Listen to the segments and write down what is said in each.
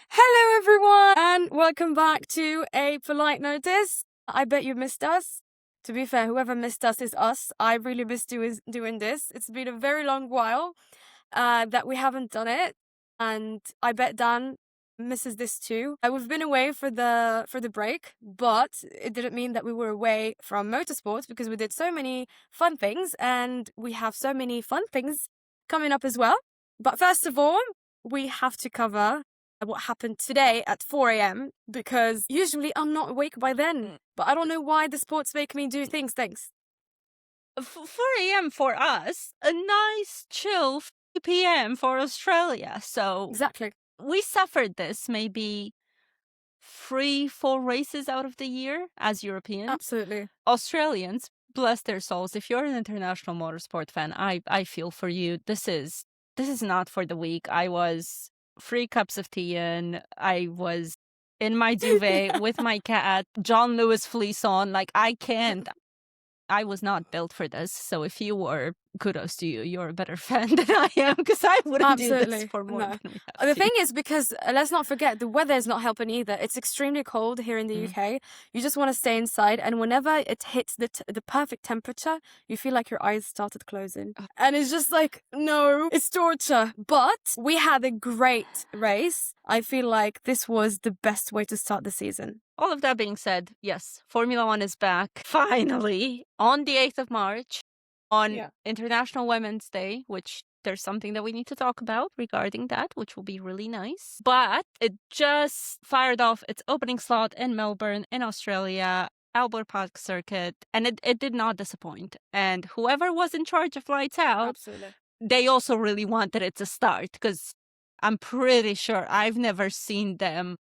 Hello, everyone, and welcome back to A Polite Notice. I bet you missed us. To be fair, whoever missed us is us. I really missed doing this. It's been a very long while that we haven't done it, and I bet Dan misses this too. We've been away for the break, but it didn't mean that we were away from motorsports because we did so many fun things, and we have so many fun things coming up as well. But first of all, we have to cover what happened today at 4 a.m. because usually I'm not awake by then. But I don't know why the sports make me do things. Thanks. 4 a.m. for us, a nice chill 3 p.m. for Australia. So Exactly. we suffered this maybe 3-4 races out of the year as Europeans. Absolutely. Australians, bless their souls. If you're an international motorsport fan, I feel for you. This is not for the weak. I was 3 cups of tea in. I was in my duvet with my cat, John Lewis fleece on. Like, I can't. I was not built for this. So if you were, kudos to you. You're a better fan than I am because I wouldn't do this for more than we have The thing is, because let's not forget, the weather is not helping either. It's extremely cold here in the UK. You just want to stay inside. And whenever it hits the perfect temperature, you feel like your eyes started closing. And it's just like, no, it's torture. But we had a great race. I feel like this was the best way to start the season. All of that being said, yes, Formula One is back finally on the 8th of March on International Women's Day, which there's something that we need to talk about regarding that, which will be really nice. But it just fired off its opening slot in Melbourne in Australia, Albert Park Circuit, and it did not disappoint. And whoever was in charge of Lights Out, they also really wanted it to start because I'm pretty sure I've never seen them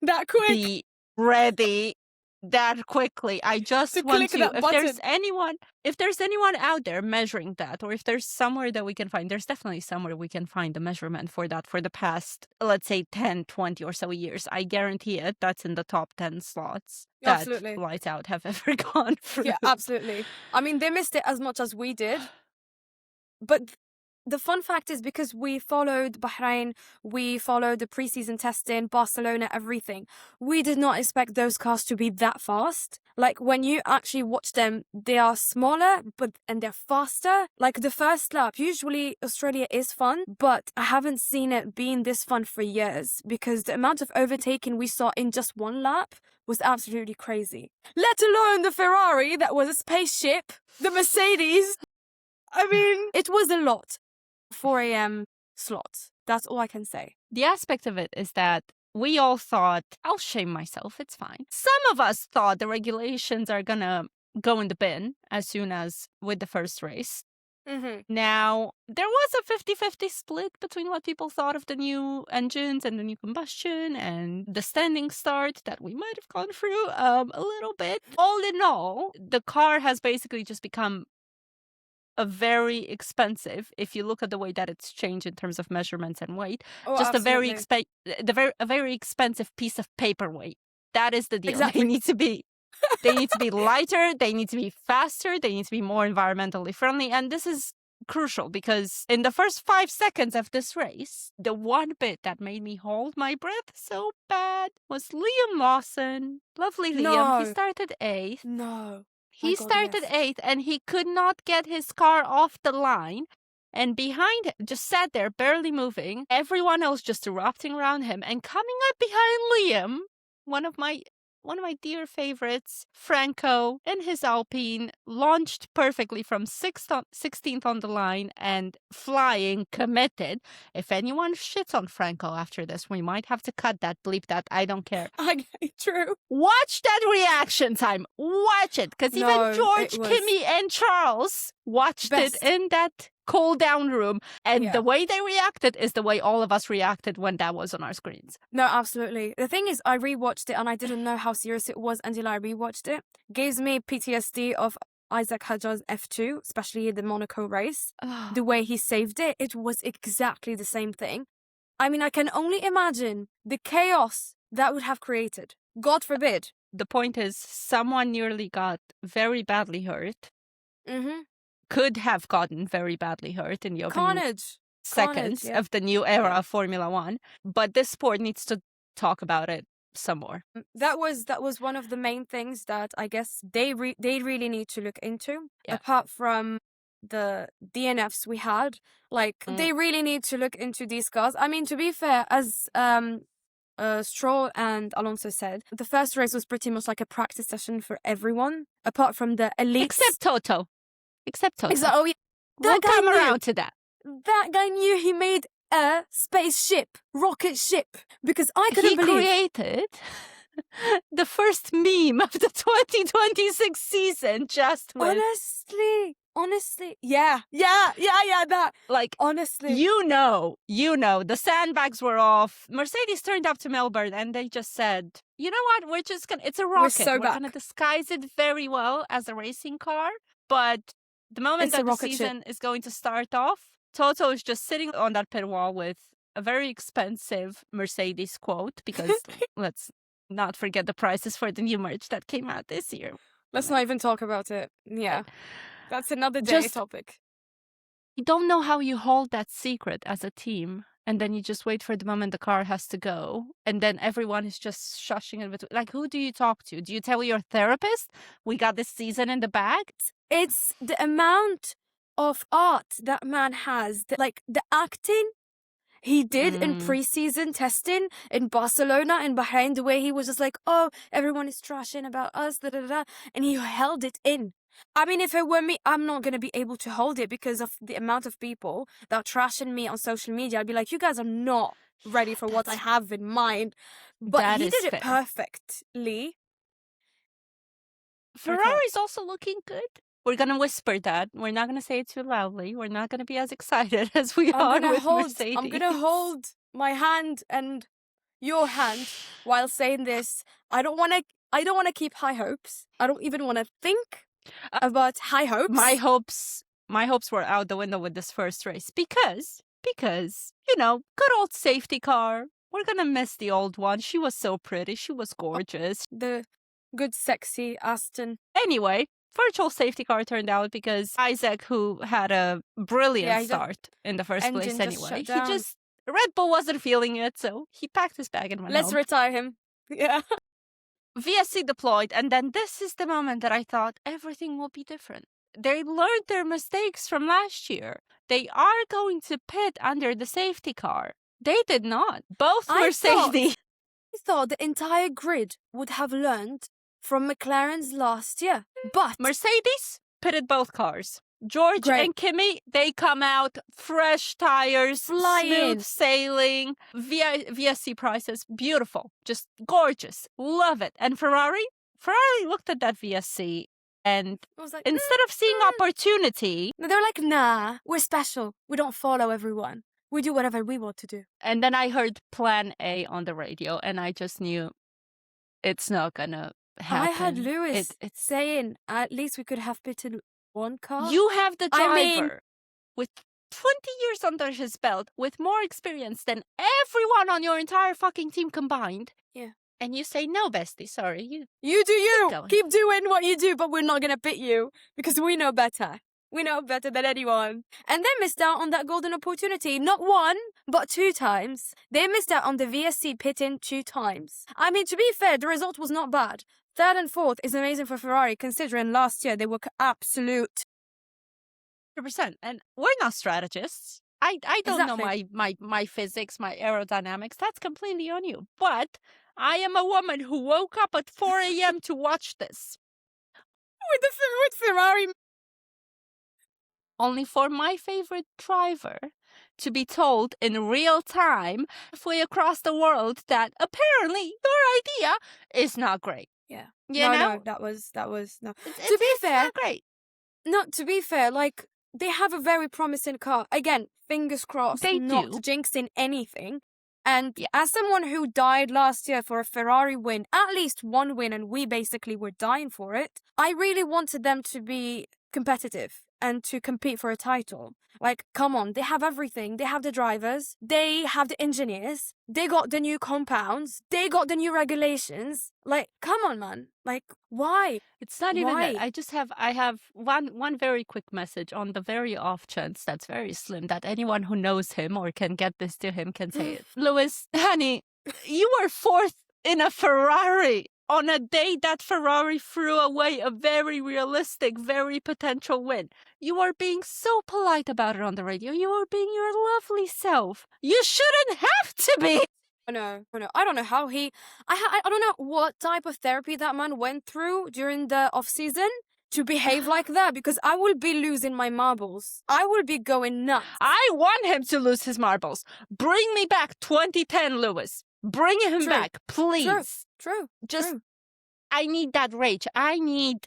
that quick be ready that quickly. I just want to, if there's anyone out there measuring that, or if there's somewhere that we can find, there's definitely somewhere we can find the measurement for that for the past, let's say 10, 20 or so years. I guarantee it. That's in the top 10 slots that Lights Out have ever gone through. Yeah, absolutely. I mean, they missed it as much as we did. But the fun fact is, because we followed Bahrain, we followed the preseason testing, Barcelona, everything. We did not expect those cars to be that fast. Like, when you actually watch them, they are smaller, and they're faster. Like, the first lap, usually Australia is fun, but I haven't seen it being this fun for years because the amount of overtaking we saw in just one lap was absolutely crazy. Let alone the Ferrari that was a spaceship, the Mercedes. I mean, it was a lot. 4 a.m. slot. That's all I can say. The aspect of it is that we all thought, I'll shame myself, it's fine. Some of us thought the regulations are gonna go in the bin as soon as with the first race. Now, there was a 50-50 split between what people thought of the new engines and the new combustion and the standing start that we might have gone through a little bit. All in all, the car has basically just become a very expensive, if you look at the way that it's changed in terms of measurements and weight, just absolutely. a very expensive piece of paperweight. That is the deal. Exactly. They need to be lighter, they need to be faster, they need to be more environmentally friendly. And this is crucial because in the first 5 seconds of this race, the one bit that made me hold my breath so bad was Liam Lawson. Lovely Liam. He started 8th. He started 8th and he could not get his car off the line. And behind him, just sat there, barely moving. Everyone else just erupting around him. And coming up behind Liam, one of my dear favorites, Franco, in his Alpine, launched perfectly from 16th on the line and flying, committed. If anyone shits on Franco after this, we might have to cut that, bleep that, I don't care. True. Watch that reaction time. Watch it. Because even George, Kimmy, and Charles watched it in that cool down room, and the way they reacted is the way all of us reacted when that was on our screens. No, absolutely. The thing is, I rewatched it and I didn't know how serious it was until I rewatched it. Gives me PTSD of Isaac Hadjar's F2, especially the Monaco race. The way he saved it, it was exactly the same thing. I mean, I can only imagine the chaos that would have created. God forbid. The point is, someone nearly got very badly hurt. Could have gotten very badly hurt in the opening. Carnage. seconds yeah. of the new era Yeah. of Formula One. But this sport needs to talk about it some more. That was one of the main things that I guess they really need to look into. Yeah. Apart from the DNFs we had, like they really need to look into these cars. I mean, to be fair, as Stroll and Alonso said, the first race was pretty much like a practice session for everyone, apart from the elites. Except Toto. Oh yeah, We'll come around to that. That guy knew he made a spaceship, rocket ship, because I couldn't believe he created the first meme of the 2026 season just with... Honestly, yeah, that, like, honestly. You know, the sandbags were off. Mercedes turned up to Melbourne and they just said, you know what, we're just gonna, it's a rocket. We're gonna disguise it very well as a racing car, but the moment that the season is going to start off, Toto is just sitting on that pit wall with a very expensive Mercedes quote, because let's not forget the prices for the new merch that came out this year. Let's not even talk about it. Yeah. That's another day topic. You don't know how you hold that secret as a team, and then you just wait for the moment the car has to go, and then everyone is just shushing it. Like, who do you talk to? Do you tell your therapist, we got this season in the bag? It's the amount of art that man has, like the acting he did in pre-season testing in Barcelona and Bahrain, the way he was just like, oh, everyone is trashing about us, and he held it in. I mean, if it were me, I'm not going to be able to hold it because of the amount of people that are trashing me on social media. I'd be like, you guys are not ready for what I have in mind. But he did it perfectly. Ferrari's also looking good. We're going to whisper that. We're not going to say it too loudly. We're not going to be as excited as we are with Mercedes. I'm going to hold my hand and your hand while saying this. I don't want to keep high hopes. I don't even want to think about high hopes. My hopes were out the window with this first race because you know, good old safety car. We're gonna miss the old one. She was so pretty. She was gorgeous. The good sexy Aston. Anyway, virtual safety car turned out because Isaac, who had a brilliant start in the first place anyway, Red Bull wasn't feeling it, so he packed his bag and went home. Let's retire him. Yeah. VSC deployed, and then this is the moment that I thought everything will be different. They learned their mistakes from last year. They are going to pit under the safety car. They did not. Both Mercedes. I thought the entire grid would have learned from McLaren's last year, but Mercedes pitted both cars. George and Kimi, they come out fresh tires, smooth sailing, VSC prices, beautiful, just gorgeous, love it. And Ferrari looked at that VSC and was like, instead of seeing opportunity, they're like, nah, we're special. We don't follow everyone. We do whatever we want to do. And then I heard Plan A on the radio, and I just knew it's not gonna happen. I heard Lewis saying, at least we could have pitted one car. You have the driver with 20 years under his belt, with more experience than everyone on your entire fucking team combined. Yeah. And you say, no, bestie, sorry. You do you. Keep doing what you do, but we're not going to pit you because we know better. We know better than anyone. And they missed out on that golden opportunity. Not one, but 2 times. They missed out on the VSC pitting 2 times. I mean, to be fair, the result was not bad. 3rd and 4th is amazing for Ferrari, considering last year they were absolute 100%. And we're not strategists. I don't know my physics, my aerodynamics. That's completely on you. But I am a woman who woke up at 4 a.m. to watch this. With Ferrari. Only for my favorite driver to be told in real time, halfway across the world, that apparently your idea is not great. Yeah. No, that was no. To be fair, not great. No, to be fair, like they have a very promising car. Again, fingers crossed, they not do. jinxing anything. And as someone who died last year for a Ferrari win, at least one win, and we basically were dying for it, I really wanted them to be competitive and to compete for a title. Like, come on, they have everything. They have the drivers, they have the engineers, they got the new compounds, they got the new regulations. Like, come on, man. Like, why? It's not even that. Why? I have one very quick message on the very off chance that's very slim that anyone who knows him or can get this to him can say it. Lewis, honey, you were fourth in a Ferrari on a day that Ferrari threw away a very realistic, very potential win. You are being so polite about it on the radio. You are being your lovely self. You shouldn't have to be. No. I don't know how I don't know what type of therapy that man went through during the off season to behave like that, because I will be losing my marbles. I will be going nuts. I want him to lose his marbles. Bring me back 2010, Lewis. Bring him True. back, please. True. I need that rage. I need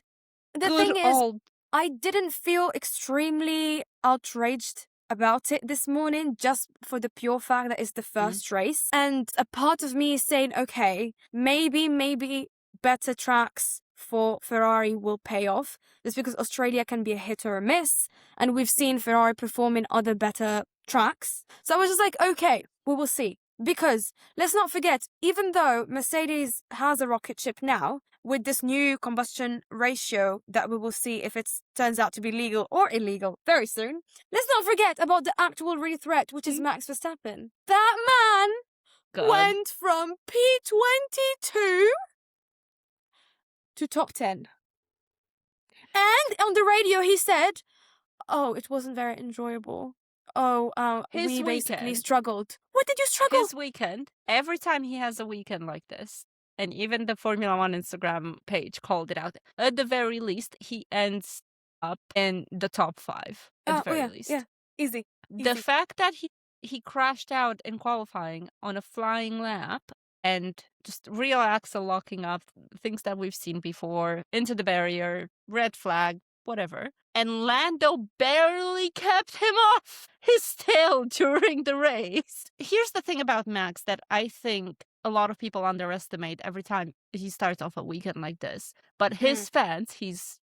The good thing is, old. I didn't feel extremely outraged about it this morning, just for the pure fact that it's the first race. And a part of me is saying, okay, maybe better tracks for Ferrari will pay off. Just because Australia can be a hit or a miss. And we've seen Ferrari perform in other better tracks. So I was just like, okay, we will see. Because let's not forget, even though Mercedes has a rocket ship now, with this new combustion ratio that we will see if it turns out to be legal or illegal very soon, let's not forget about the actual real threat, which is Max Verstappen. That man went from P22 to top 10. And on the radio he said, oh, it wasn't very enjoyable. We basically struggled. What did you struggle? His weekend, every time he has a weekend like this, and even the Formula One Instagram page called it out, at the very least, he ends up in the top 5, at the very least. Yeah, easy. The fact that he crashed out in qualifying on a flying lap and just real axle locking up, things that we've seen before, into the barrier, red flag, whatever. And Lando barely kept him off his tail during the race. Here's the thing about Max that I think a lot of people underestimate every time he starts off a weekend like this. But his fans,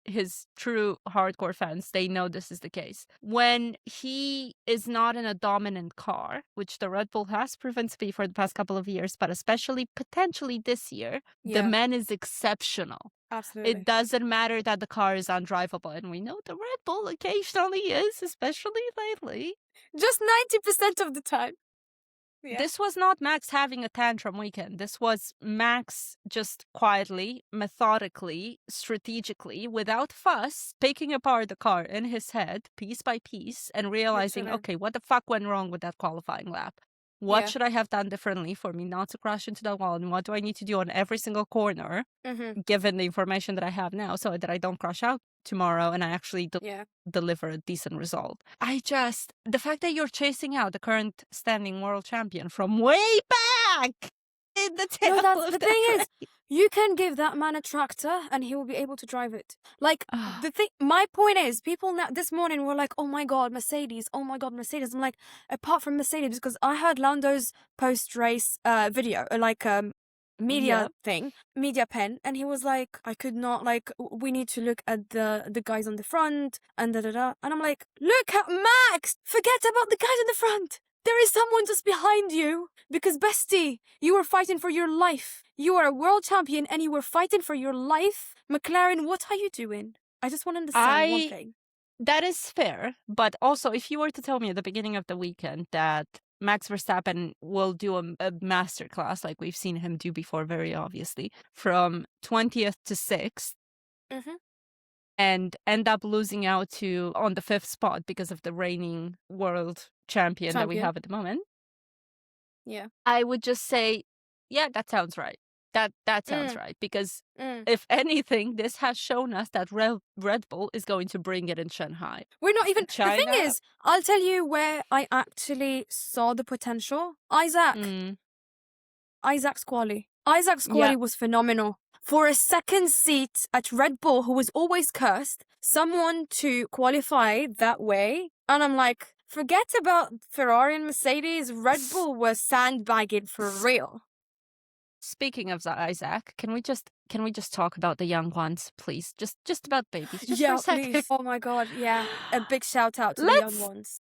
his true hardcore fans, they know this is the case. When he is not in a dominant car, which the Red Bull has proven to be for the past couple of years, but especially potentially this year, the man is exceptional. Absolutely. It doesn't matter that the car is undrivable. And we know the Red Bull occasionally is, especially lately. Just 90% of the time. Yeah. This was not Max having a tantrum weekend. This was Max just quietly, methodically, strategically, without fuss, picking apart the car in his head, piece by piece, and realizing, okay, what the fuck went wrong with that qualifying lap? What should I have done differently for me not to crash into the wall? And what do I need to do on every single corner, given the information that I have now, so that I don't crash out tomorrow and I actually deliver a decent result? The fact that you're chasing out the current standing world champion from way back in the tail of the thing is, you can give that man a tractor and he will be able to drive it. Like, my point is, people now this morning were like, oh my God, Mercedes. I'm like, apart from Mercedes, because I heard Lando's post-race video, media pen, and he was like, I could not, like, we need to look at the guys on the front, and and I'm like, look at Max, forget about the guys in the front. There is someone just behind you, because bestie, you were fighting for your life. You are a world champion and you were fighting for your life. McLaren, what are you doing? I just want to understand one thing. That is fair, but also if you were to tell me at the beginning of the weekend that Max Verstappen will do a masterclass like we've seen him do before, very obviously, from 20th to 6th, and end up losing out to on the 5th spot because of the reigning world champion that we have at the moment. Yeah. I would just say, yeah, that sounds right. That sounds right. Because if anything, this has shown us that Red Bull is going to bring it in Shanghai. We're not even... China. The thing is, I'll tell you where I actually saw the potential. Isaac's quali. Isaac's quali was phenomenal. For a second seat at Red Bull, who was always cursed, someone to qualify that way, and I'm like, forget about Ferrari and Mercedes. Red Bull was sandbagging for real. Speaking of Isaac, can we just can we just talk about the young ones, please? Just about babies, just for Yeah, a second. please. Oh my God, yeah. A big shout out to the young Let's ones.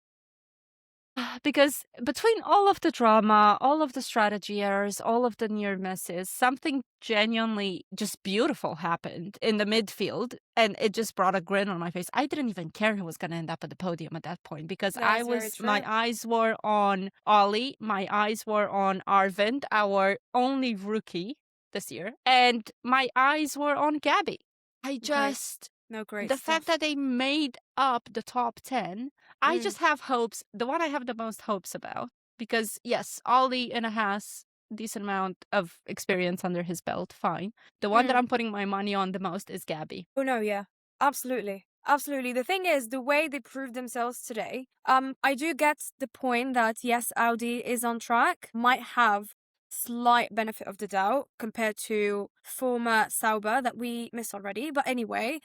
Because between all of the drama, all of the strategy errors, all of the near misses, something genuinely just beautiful happened in the midfield, and it just brought a grin on my face. I didn't even care who was going to end up at the podium at that point because That is very true. my eyes were on Ollie, my eyes were on Arvind, our only rookie this year, and my eyes were on Gabby. Great The stuff. fact that they made up the top 10, I just have hopes. The one I have the most hopes about, because yes, Ollie and a has decent amount of experience under his belt, fine. The one that I'm putting my money on the most is Gabby. Oh no, yeah. Absolutely. Absolutely. The thing is, the way they proved themselves today, I do get the point that yes, Audi is on track, might have slight benefit of the doubt compared to former Sauber that we missed already. But anyway,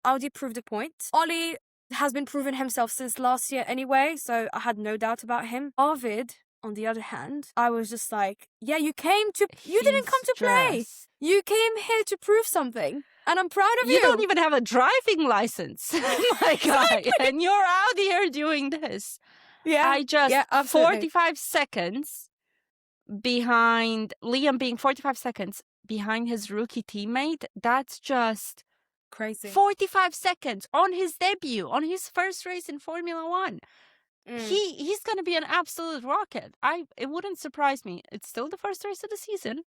Audi proved a point. Ollie has been proven himself since last year anyway, so I had no doubt about him. Arvid, on the other hand, I was just like, yeah, you didn't come to play. You came here to prove something. And I'm proud of you. You don't even have a driving license, my guy. And you're out here doing this. Yeah. 45 seconds behind Liam being 45 seconds behind his rookie teammate. That's just crazy. 45 seconds on his debut, on his first race in Formula One. He's going to be an absolute rocket. It wouldn't surprise me. It's still the first race of the season.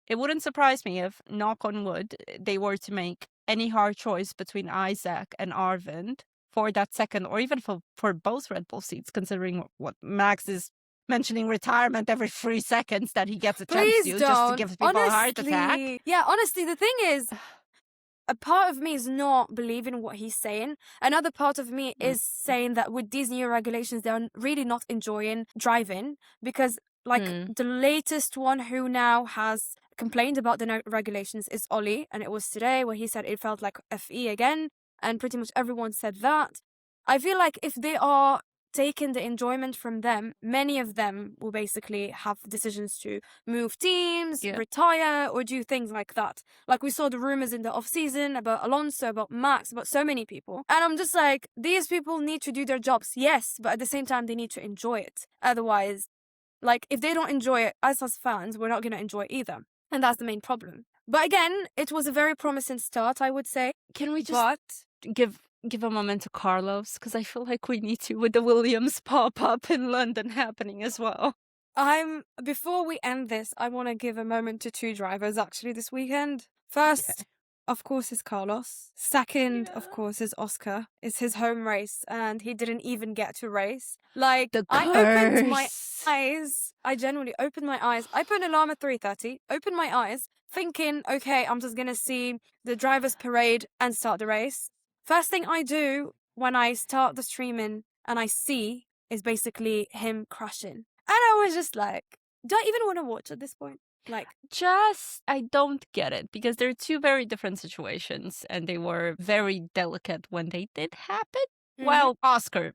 It wouldn't surprise me if, knock on wood, they were to make any hard choice between Isaac and Arvind for that second, or even for both Red Bull seats, considering what Max is mentioning retirement every 3 seconds that he gets a chance to, just to give people a heart attack. Yeah, honestly, the thing is, a part of me is not believing what he's saying. Another part of me is saying that with these new regulations, they're really not enjoying driving because, the latest one who now has complained about the regulations is Ollie, and it was today where he said it felt like FE again, and pretty much everyone said that. I feel like if they are taking the enjoyment from them, many of them will basically have decisions to move teams, retire, or do things like that. Like we saw the rumors in the off-season about Alonso, about Max, about so many people. And I'm just like, these people need to do their jobs, yes, but at the same time, they need to enjoy it. Otherwise, if they don't enjoy it, us as fans, we're not going to enjoy it either. And that's the main problem. But again, it was a very promising start, I would say. Can we just give a moment to Carlos? Because I feel like we need to, with the Williams pop-up in London happening as well. Before we end this, I want to give a moment to 2 drivers actually this weekend. First, of course, is Carlos. Second, of course, is Oscar. It's his home race, and he didn't even get to race. I opened my eyes. I genuinely opened my eyes. I put an alarm at 3:30, opened my eyes, thinking, okay, I'm just going to see the driver's parade and start the race. First thing I do when I start the streaming and I see is basically him crashing. And I was just like, do I even want to watch at this point? I don't get it, because they're 2 very different situations, and they were very delicate when they did happen. Well, Oscar's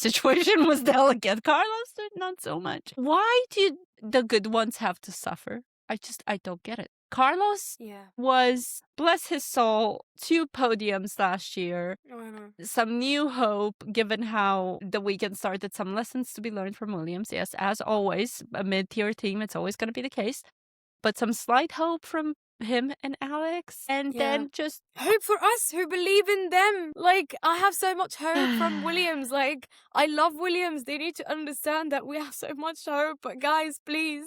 situation was delicate. Carlos did not so much. Why do the good ones have to suffer? I don't get it. Carlos was, bless his soul, 2 podiums last year. Some new hope, given how the weekend started. Some lessons to be learned from Williams. Yes, as always, a mid-tier team, it's always going to be the case. But some slight hope from him and Alex. And then just hope for us who believe in them. I have so much hope from Williams. I love Williams. They need to understand that we have so much hope. But guys, please.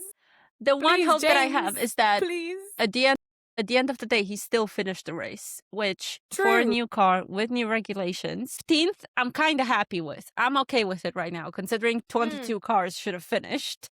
The one hope that I have is that please. at the end of the day, he still finished the race, which for a new car with new regulations, 15th, I'm kind of happy with. I'm okay with it right now, considering 22 cars should have finished.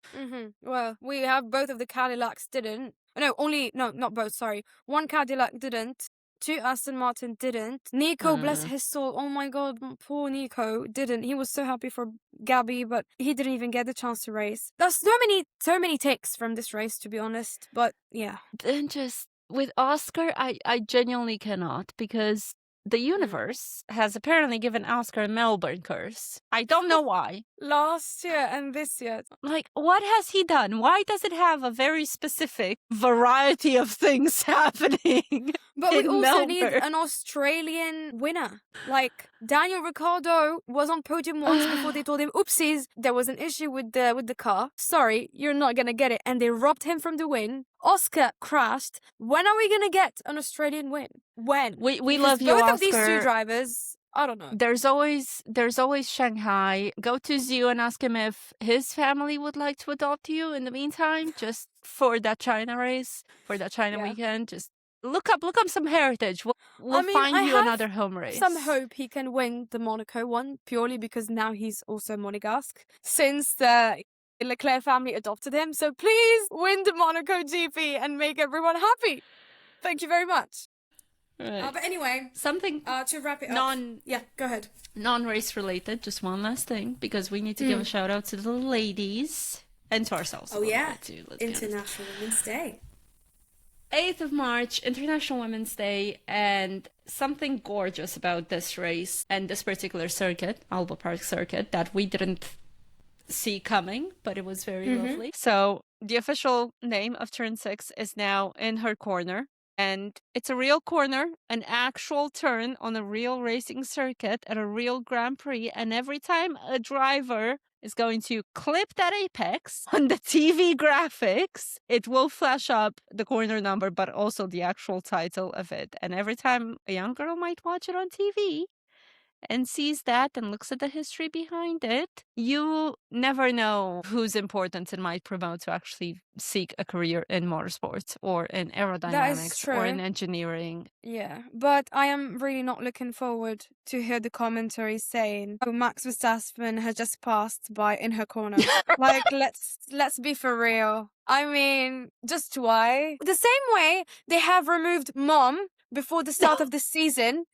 Well, we have both of the Cadillacs didn't. Not both, sorry. One Cadillac didn't. 2 Aston Martin didn't. Nico, bless his soul. Oh my God, poor Nico didn't. He was so happy for Gabby, but he didn't even get the chance to race. There's so many takes from this race, to be honest. But yeah. Then just with Oscar, I genuinely cannot, because the universe has apparently given Oscar a Melbourne curse. I don't know why. Last year and this year. Like, what has he done? Why does it have a very specific variety of things happening? But we in also need Melbourne? an Australian winner. Like Daniel Ricciardo was on podium once before they told him, oopsies, there was an issue with the car. Sorry, you're not gonna get it. And they robbed him from the win. Oscar crashed. When are we gonna get an Australian win? When? We Because love you, both Oscar. of these two drivers, I don't know. There's always Shanghai. Go to Zoo and ask him if his family would like to adopt you in the meantime, just for that China race, for that China Yeah. weekend. Just look up some heritage. We'll mean, find I you have another home race. Some hope he can win the Monaco one, purely because now he's also Monegasque, since the Leclerc family adopted him. So please win the Monaco GP and make everyone happy. Thank you very much. Right. But anyway, Something to wrap it up. Yeah, go ahead. non-race related, just one last thing, because we need to give a shout out to the ladies and to ourselves. Oh yeah, too, let's be honest. International Women's Day. 8th of March, International Women's Day, and something gorgeous about this race and this particular circuit, Albert Park circuit, that we didn't see coming, but it was very lovely. So the official name of turn 6 is now In Her Corner. And it's a real corner, an actual turn on a real racing circuit at a real Grand Prix. And every time a driver is going to clip that apex on the TV graphics, it will flash up the corner number, but also the actual title of it. And every time a young girl might watch it on TV and sees that and looks at the history behind it, you never know who's important and might promote to actually seek a career in motorsports or in aerodynamics or in true. engineering. Yeah, but I am really not looking forward to hear the commentary saying, "Oh, Max Verstappen has just passed by In Her Corner." Like, let's be for real. I mean, just why? The same way they have removed Mom before the start of the season,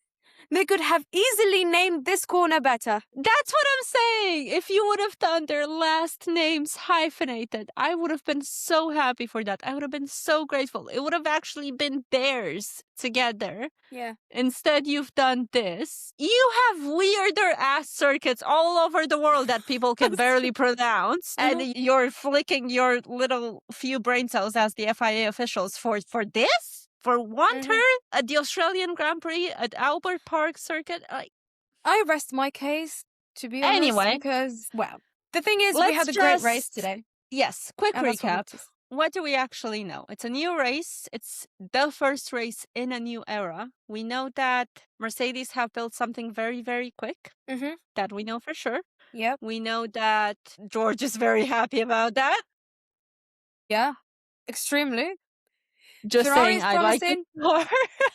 they could have easily named this corner better. That's what I'm saying. If you would have done their last names hyphenated, I would have been so happy for that. I would have been so grateful. It would have actually been theirs together. Yeah. Instead, you've done this. You have weirder ass circuits all over the world that people can barely pronounce. And you're flicking your little few brain cells as the FIA officials for this? For one turn at the Australian Grand Prix at Albert Park circuit? I rest my case, to be honest. Anyway. Because, well, the thing is, we had a great race today. Yes, quick And that's what recap. matters. What do we actually know? It's a new race. It's the first race in a new era. We know that Mercedes have built something very, very quick. That we know for sure. Yep. We know that George is very happy about that. Yeah. Extremely. Just Ferrari's saying, I like promising. it more.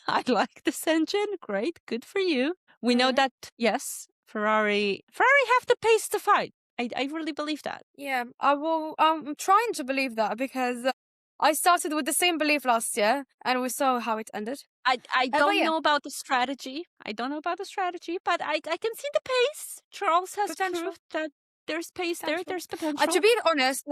I like this engine. Great, good for you. We know that, yes, Ferrari have the pace to fight. I really believe that. Yeah, I'm trying to believe that because I started with the same belief last year and we saw how it ended. I but don't yeah. know about the strategy. I don't know about the strategy, but I can see the pace. Charles has Potential. proved that there's pace there. There's potential. To be honest,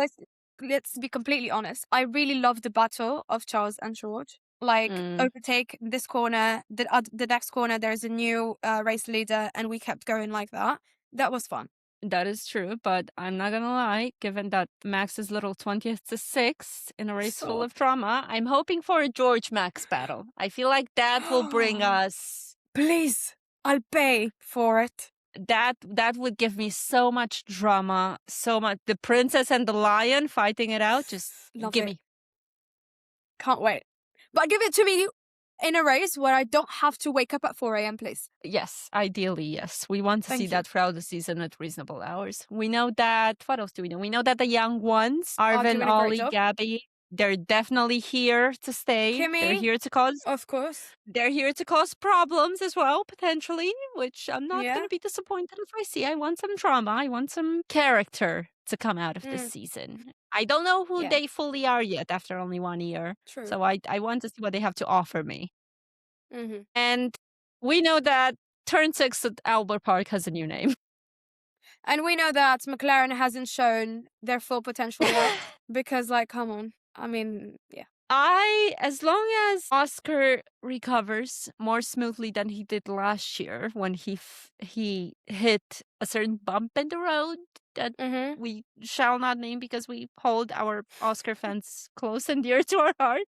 let's be completely honest. I really love the battle of Charles and George. Like, overtake this corner, the next corner, there's a new race leader, and we kept going like that. That was fun. That is true, but I'm not gonna lie, given that Max is little 20th to 6th in a race full of drama, I'm hoping for a George Max battle. I feel like that will bring us... Please, I'll pay for it. That would give me so much drama, so much. The princess and the lion fighting it out, just give me. Can't wait. But give it to me in a race where I don't have to wake up at 4 a.m, please. Yes, ideally, yes. We want to see that throughout the season at reasonable hours. We know that, what else do we know? We know that the young ones, Arvin, Ollie, Gabby, they're definitely here to stay. Kimmy, they're here to cause... Of course. They're here to cause problems as well, potentially, which I'm not going to be disappointed if I see. I want some drama. I want some character to come out of this season. I don't know who they fully are yet after only 1 year. True. So I want to see what they have to offer me. And we know that Turn 6 at Albert Park has a new name. And we know that McLaren hasn't shown their full potential yet. Because, like, come on. I mean, yeah. As long as Oscar recovers more smoothly than he did last year when he hit a certain bump in the road that we shall not name because we hold our Oscar fans close and dear to our heart.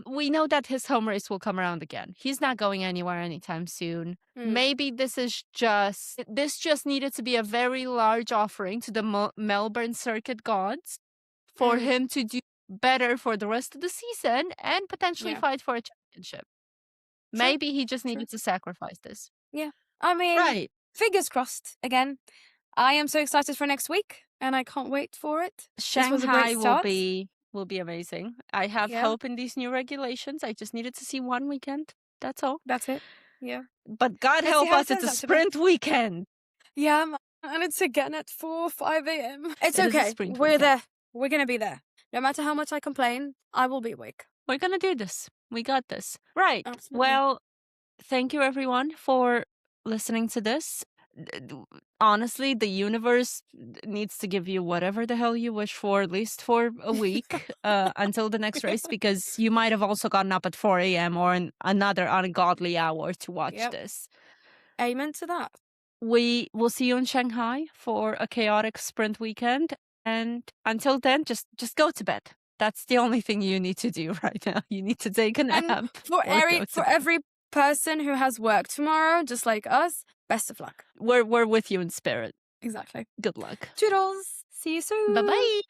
We know that his home race will come around again. He's not going anywhere anytime soon. Maybe this just needed to be a very large offering to the Melbourne circuit gods for him to do better for the rest of the season and potentially fight for a championship. Maybe he just needed to sacrifice this. Yeah. I mean, fingers crossed again. I am so excited for next week and I can't wait for it. Shanghai will be amazing. I have hope in these new regulations. I just needed to see one weekend. That's all. That's it. Yeah. But God help us, it's a sprint weekend. Yeah, and it's again at 5 a.m. It's okay. We're there. We're going to be there. No matter how much I complain, I will be awake. We're going to do this. We got this. Right. Absolutely. Well, thank you everyone for listening to this. Honestly, the universe needs to give you whatever the hell you wish for, at least for a week until the next race, because you might have also gotten up at 4 a.m. or another ungodly hour to watch this. Amen to that. We will see you in Shanghai for a chaotic sprint weekend. And until then, just go to bed. That's the only thing you need to do right now. You need to take a nap. And for every person who has work tomorrow, just like us, best of luck. We're with you in spirit. Exactly. Good luck. Toodles. See you soon. Bye-bye.